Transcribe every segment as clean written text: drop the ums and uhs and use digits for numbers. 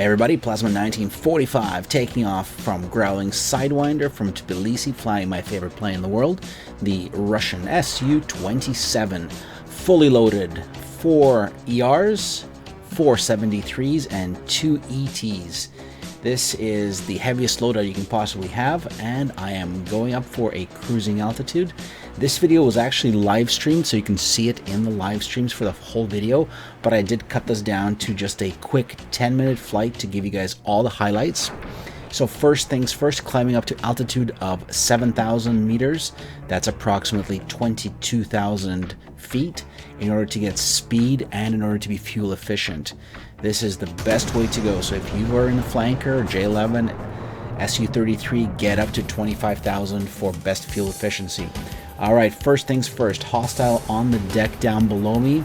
Everybody, Plasma 1945 taking off from Growling Sidewinder from Tbilisi, flying my favorite plane in the world, the Russian SU-27. Fully loaded, 4 ERs, 4 73s, and 2 ETs. This is the heaviest loadout you can possibly have, and I am going up for a cruising altitude. This video was actually live streamed, so you can see it in the live streams for the whole video, but I did cut this down to just a quick 10-minute flight to give you guys all the highlights. So first things first, climbing up to altitude of 7,000 meters, that's approximately 22,000 feet, in order to get speed and in order to be fuel efficient. This is the best way to go. So if you are in the flanker, J11, SU-33, get up to 25,000 for best fuel efficiency. Alright, first things first, hostile on the deck down below me,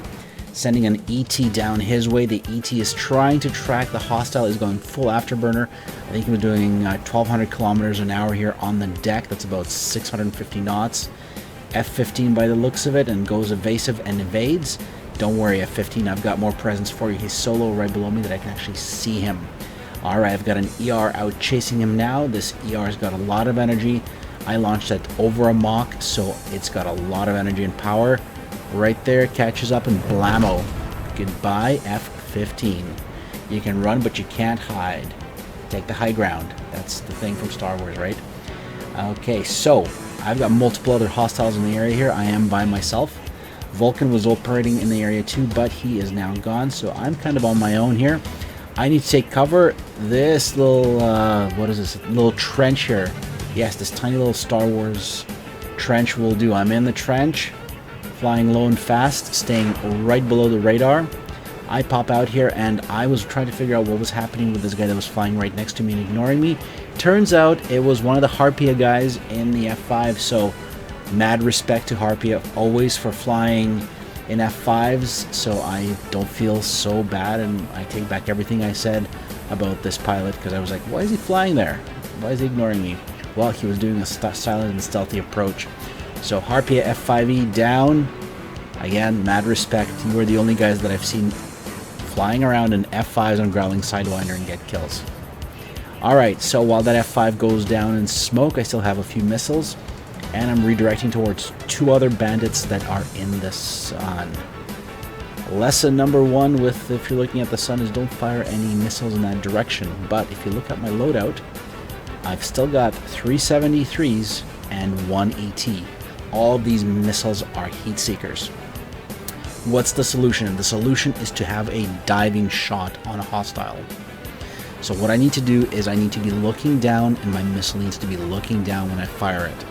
sending an ET down his way. The ET is trying to track the hostile, is going full afterburner. I think he was doing 1,200 kilometers an hour here on the deck. That's about 650 knots. F-15 by the looks of it, and goes evasive and evades. Don't worry, F-15, I've got more presence for you. He's so low right below me that I can actually see him. Alright, I've got an ER out chasing him now. This ER's got a lot of energy. I launched it over a Mach, so it's got a lot of energy and power. Right there, catches up and blammo. Goodbye, F-15. You can run, but you can't hide. Take the high ground. That's the thing from Star Wars, right? Okay, so I've got multiple other hostiles in the area here. I am by myself. Vulcan was operating in the area too, but he is now gone, so I'm kind of on my own here. I need to take cover. This little, what is this? Little trench here. Yes, this tiny little Star Wars trench will do. I'm in the trench, flying low and fast, staying right below the radar. I pop out here, and I was trying to figure out what was happening with this guy that was flying right next to me and ignoring me. Turns out it was one of the Harpia guys in the F5, so mad respect to Harpia always for flying in F5s, so I don't feel so bad, and I take back everything I said about this pilot, because I was like, why is he flying there? Why is he ignoring me? Well, he was doing a silent and stealthy approach. So Harpia F5E down. Again, mad respect. You are the only guys that I've seen flying around in F5s on Growling Sidewinder and get kills. Alright, so while that F5 goes down in smoke, I still have a few missiles, and I'm redirecting towards 2 other bandits that are in the sun. Lesson number 1 with, if you're looking at the sun, is don't fire any missiles in that direction. But if you look at my loadout, I've still got 3 73s and 1 ET. All of these missiles are heat seekers. What's the solution? The solution is to have a diving shot on a hostile. So what I need to do is I need to be looking down, and my missile needs to be looking down when I fire it.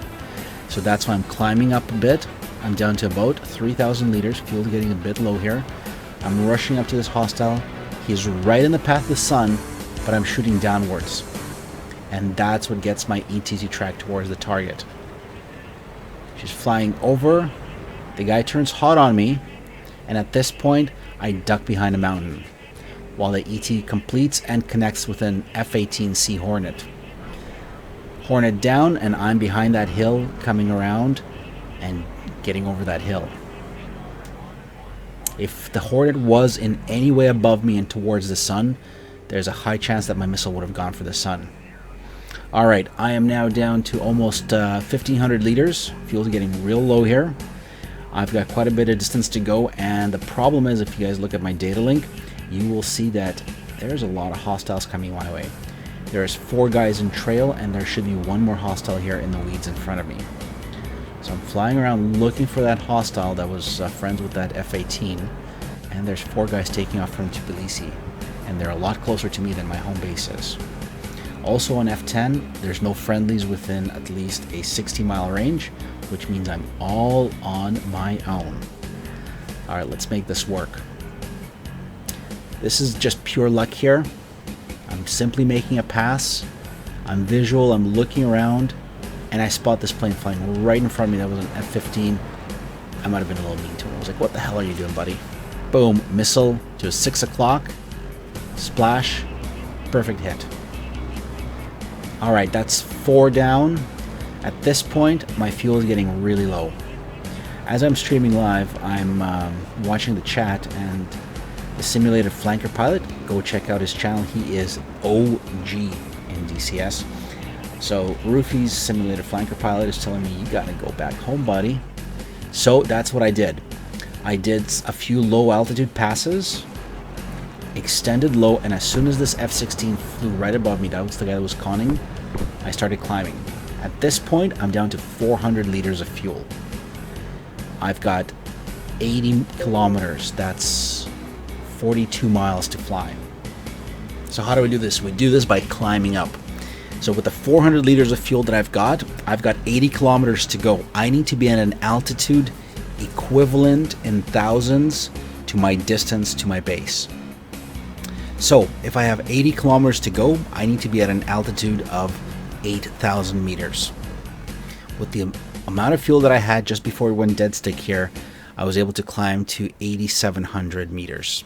So that's why I'm climbing up a bit. I'm down to about 3,000 liters. Fuel's getting a bit low here. I'm rushing up to this hostile. He's right in the path of the sun, but I'm shooting downwards. And that's what gets my ET to track towards the target. She's flying over. The guy turns hot on me, and at this point, I duck behind a mountain, while the ET completes and connects with an F-18C Hornet. Hornet down, and I'm behind that hill, coming around and getting over that hill. If the Hornet was in any way above me and towards the sun, there's a high chance that my missile would have gone for the sun. Alright, I am now down to almost 1,500 liters. Fuel's getting real low here. I've got quite a bit of distance to go, and the problem is, if you guys look at my data link, you will see that there's a lot of hostiles coming my way. There's 4 guys in trail, and there should be 1 more hostile here in the weeds in front of me. So I'm flying around looking for that hostile that was friends with that F-18, and there's 4 guys taking off from Tbilisi, and they're a lot closer to me than my home base is. Also on F-10, there's no friendlies within at least a 60-mile range, which means I'm all on my own. Alright, let's make this work. This is just pure luck here. I'm simply making a pass. I'm visual, I'm looking around, and I spot this plane flying right in front of me. That was an F-15. I might have been a little mean to him. I was like, what the hell are you doing, buddy? Boom, missile to 6 o'clock. Splash. Perfect hit. Alright, that's 4 down. At this point, my fuel is getting really low. As I'm streaming live, I'm watching the chat, and the simulated flanker pilot. Go check out his channel. He is OG in DCS. So Roofy's simulated flanker pilot is telling me, you gotta go back home, buddy. So that's what I did. I did a few low altitude passes, extended low, and as soon as this F-16 flew right above me, that was the guy that was conning, I started climbing. At this point, I'm down to 400 liters of fuel. I've got 80 kilometers, that's 42 miles to fly. So how do we do this? We do this by climbing up. So with the 400 liters of fuel that I've got 80 kilometers to go. I need to be at an altitude equivalent in thousands to my distance to my base. So if I have 80 kilometers to go, I need to be at an altitude of 8,000 meters. With the amount of fuel that I had just before we went Deadstick here, I was able to climb to 8,700 meters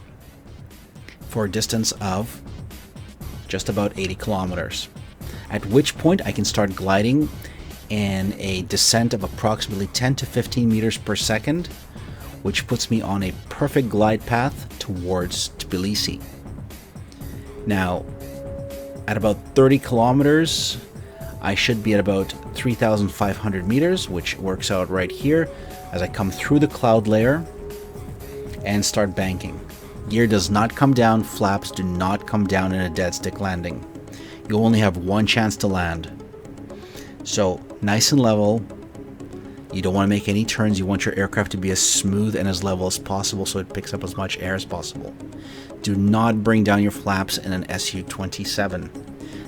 for a distance of just about 80 kilometers. At which point I can start gliding in a descent of approximately 10 to 15 meters per second, which puts me on a perfect glide path towards Tbilisi. Now, at about 30 kilometers, I should be at about 3,500 meters, which works out right here as I come through the cloud layer and start banking. Gear does not come down, flaps do not come down in a Deadstick landing. You only have one chance to land. So nice and level. You don't want to make any turns. You want your aircraft to be as smooth and as level as possible so it picks up as much air as possible. Do not bring down your flaps in an SU-27.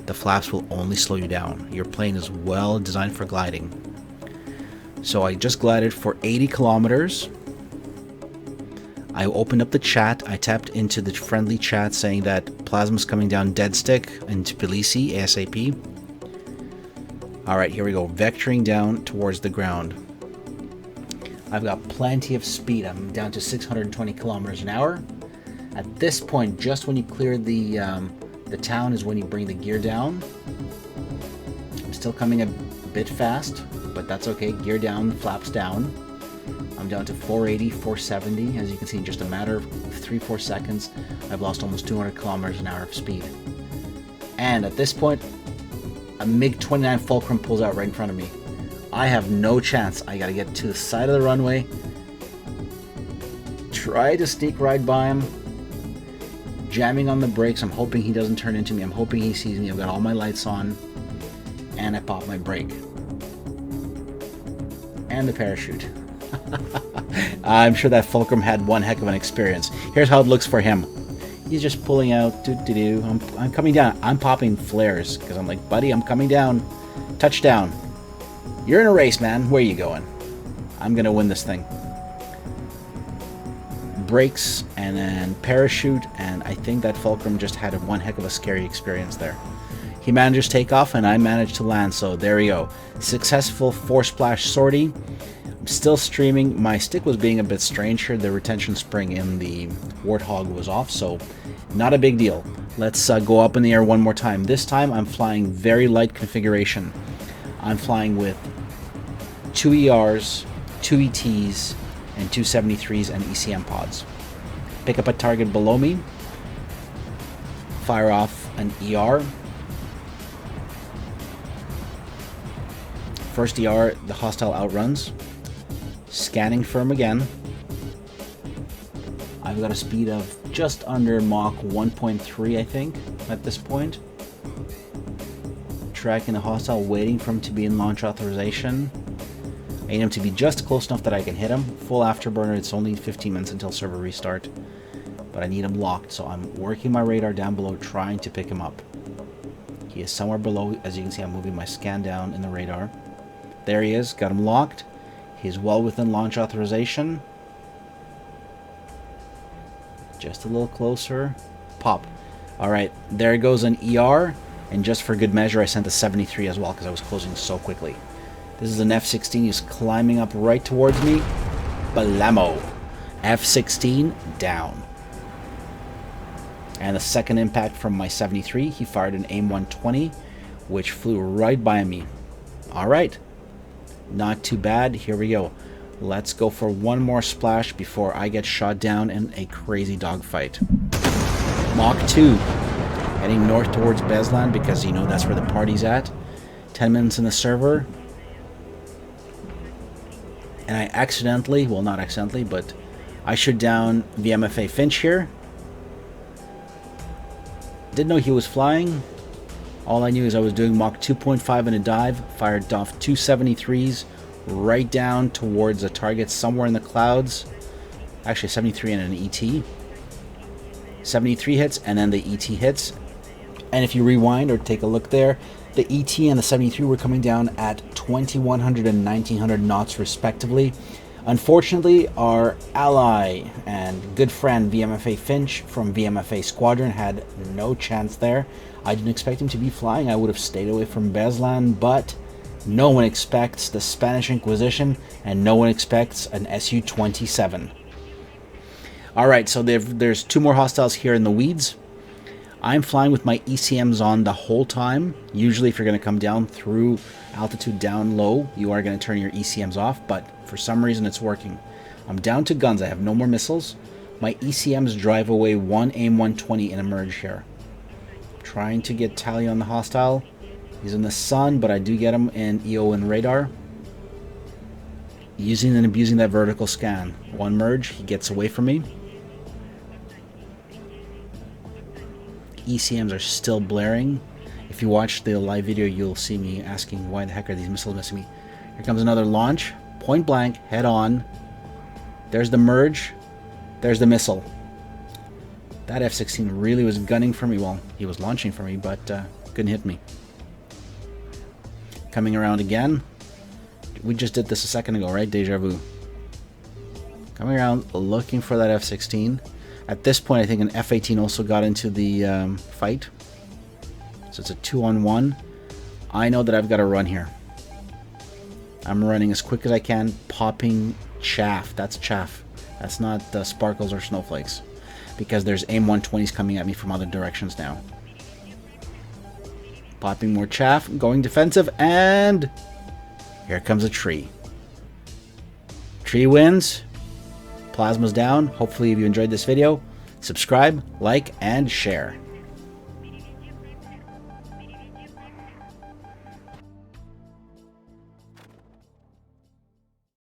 The flaps will only slow you down. Your plane is well designed for gliding. So I just glided for 80 kilometers. I opened up the chat. I tapped into the friendly chat saying that plasma's coming down Deadstick in Tbilisi ASAP. Alright, here we go. Vectoring down towards the ground. I've got plenty of speed. I'm down to 620 kilometers an hour. At this point, just when you clear the town is when you bring the gear down. I'm still coming a bit fast, but that's okay. Gear down, flaps down. I'm down to 480, 470. As you can see, in just a matter of 3-4 seconds, I've lost almost 200 kilometers an hour of speed. And at this point, a MiG-29 Fulcrum pulls out right in front of me. I have no chance. I gotta get to the side of the runway, try to sneak right by him, jamming on the brakes. I'm hoping he doesn't turn into me. I'm hoping he sees me. I've got all my lights on, and I pop my brake. And the parachute. I'm sure that Fulcrum had one heck of an experience. Here's how it looks for him. He's just pulling out. I'm coming down. I'm popping flares because I'm like, buddy, I'm coming down. Touchdown. You're in a race, man. Where are you going? I'm gonna win this thing. Brakes and then parachute, and I think that Fulcrum just had one heck of a scary experience there. He managed takeoff and I managed to land, so there we go. Successful force splash sortie. I'm still streaming. My stick was being a bit strange here. The retention spring in the Warthog was off, so not a big deal. Let's go up in the air one more time. This time I'm flying very light configuration. I'm flying with 2 ERs, 2 ETs, and 2 73s and ECM pods. Pick up a target below me, fire off an ER. First ER, the hostile outruns. Scanning for him again. I've got a speed of just under Mach 1.3, I think, at this point. Tracking the hostile, waiting for him to be in launch authorization. I need him to be just close enough that I can hit him. Full afterburner, it's only 15 minutes until server restart. But I need him locked, so I'm working my radar down below, trying to pick him up. He is somewhere below. As you can see, I'm moving my scan down in the radar. There he is, got him locked. He's well within launch authorization. Just a little closer. Pop. Alright, there goes an ER. And just for good measure, I sent a 73 as well because I was closing so quickly. This is an F-16. He's climbing up right towards me. Blammo. F-16 down. And the second impact from my 73, he fired an AIM-120, which flew right by me. Alright. Not too bad. Here we go. Let's go for one more splash before I get shot down in a crazy dogfight. Mach 2. Heading north towards Beslan because, you know, that's where the party's at. 10 minutes in the server. And I accidentally, well, not accidentally, but I shot down VMFA Finch here. Didn't know he was flying. All I knew is I was doing Mach 2.5 in a dive. Fired off 273s right down towards a target somewhere in the clouds. Actually, 73 and an ET. 73 hits, and then the ET hits. And if you rewind or take a look there, the ET and the 73 were coming down at 2100 and 1900 knots respectively. Unfortunately, our ally and good friend VMFA Finch from VMFA Squadron had no chance there. I didn't expect him to be flying. I would have stayed away from Beslan, but no one expects the Spanish Inquisition, and no one expects an SU-27. Alright, so there's two more hostiles here in the weeds. I'm flying with my ECMs on the whole time. Usually if you're going to come down through altitude down low, you are going to turn your ECMs off, but for some reason it's working. I'm down to guns. I have no more missiles. My ECMs drive away one AIM-120 in a merge here. Trying to get tally on the hostile. He's in the sun, but I do get him in EO and radar. Using and abusing that vertical scan. One merge, he gets away from me. ECMs are still blaring. If you watch the live video, you'll see me asking why the heck are these missiles missing me. Here comes another launch. Point blank, head on. There's the merge. There's the missile. That F-16 really was gunning for me. Well, he was launching for me, but couldn't hit me. Coming around again. We just did this a second ago, right? Deja vu. Coming around, looking for that F-16. At this point, I think an F-18 also got into the fight. So it's a 2-on-1. I know that I've got to run here. I'm running as quick as I can, popping chaff. That's chaff. That's not sparkles or snowflakes. Because there's AIM-120s coming at me from other directions now. Popping more chaff, going defensive, and here comes a tree. Tree wins. Plasma's down. Hopefully if you enjoyed this video, subscribe, like, and share.